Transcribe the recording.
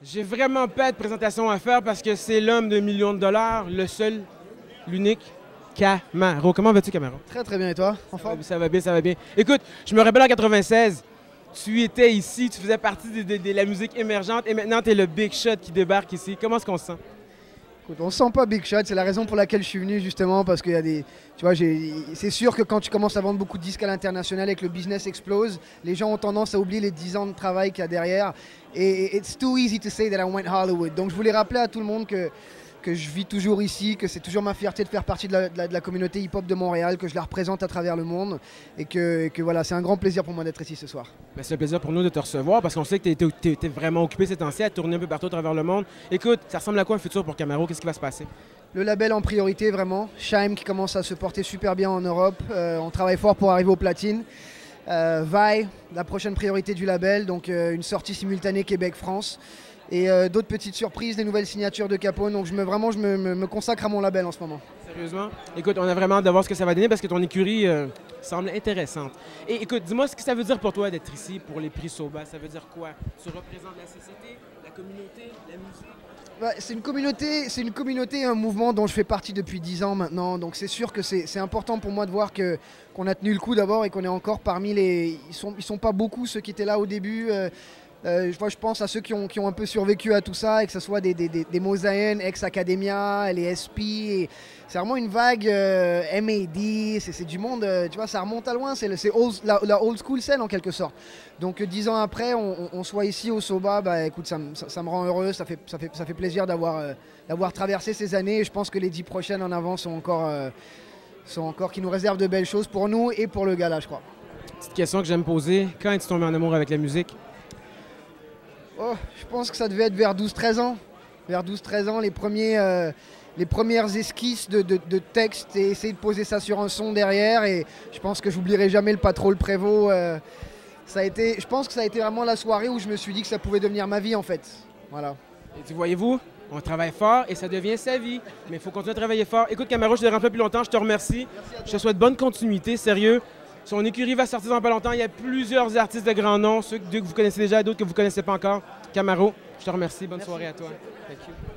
J'ai vraiment pas de présentation à faire parce que c'est l'homme de millions de dollars, le seul, l'unique, Camaro. Comment vas-tu, Camaro? Très très bien et toi? En forme? Ça va bien, ça va bien. Écoute, je me rappelle en 96, tu étais ici, tu faisais partie de la musique émergente et maintenant tu es le big shot qui débarque ici. Comment est-ce qu'on se sent? Écoute, on se sent pas big shot, c'est la raison pour laquelle je suis venu justement parce qu'il y a des, tu vois, c'est sûr que quand tu commences à vendre beaucoup de disques à l'international et que le business explose, les gens ont tendance à oublier les 10 ans de travail qu'il y a derrière. Et it's too easy to say that I went Hollywood. Donc je voulais rappeler à tout le monde que je vis toujours ici, que c'est toujours ma fierté de faire partie de la communauté hip-hop de Montréal, que je la représente à travers le monde et que voilà, c'est un grand plaisir pour moi d'être ici ce soir. Ben, c'est un plaisir pour nous de te recevoir parce qu'on sait que tu es vraiment occupé ces temps-ci à tourner un peu partout à travers le monde. Écoute, ça ressemble à quoi un futur pour Camaro? Qu'est-ce qui va se passer? Le label en priorité, vraiment. Shime qui commence à se porter super bien en Europe. On travaille fort pour arriver aux platines. Vi, la prochaine priorité du label, donc une sortie simultanée Québec-France. Et d'autres petites surprises, des nouvelles signatures de Capone. Donc je me consacre à mon label en ce moment. Sérieusement? Écoute, on a vraiment hâte de voir ce que ça va donner parce que ton écurie semble intéressante. Et écoute, dis-moi ce que ça veut dire pour toi d'être ici pour les prix Soba. Ça veut dire quoi? Tu représentes la société, la communauté, la musique? C'est une communauté, un mouvement dont je fais partie depuis 10 ans maintenant. Donc c'est sûr que c'est important pour moi de voir qu'on a tenu le coup d'abord et qu'on est encore parmi les... Ils sont pas beaucoup ceux qui étaient là au début. Je pense à ceux qui ont un peu survécu à tout ça, et que ce soit des Mosaïens, ex-Academia, les SP. C'est vraiment une vague MAD, c'est du monde, tu vois, ça remonte à loin, c'est la old school scène en quelque sorte. Donc 10 ans après, on soit ici au Soba, bah écoute, ça me rend heureux, ça fait plaisir d'avoir traversé ces années, et je pense que les 10 prochaines en avant sont encore qui nous réservent de belles choses pour nous et pour le gala, je crois. Petite question que j'aime poser. Quand es-tu tombé en amour avec la musique? Oh, je pense que ça devait être vers 12-13 ans. Vers 12-13 ans, les premières esquisses de texte et essayer de poser ça sur un son derrière. Et je pense que j'oublierai jamais le Patrol Prévost. Je pense que ça a été vraiment la soirée où je me suis dit que ça pouvait devenir ma vie en fait. Voilà. Et voyez-vous, on travaille fort et ça devient sa vie. Mais il faut continuer à travailler fort. Écoute, Camaro, je te dérange pas plus longtemps. Je te remercie. Je te souhaite bonne continuité, sérieux. Son écurie va sortir dans pas longtemps. Il y a plusieurs artistes de grand nom, ceux que vous connaissez déjà et d'autres que vous ne connaissez pas encore. Camaro, je te remercie. Bonne soirée à toi. Thank you.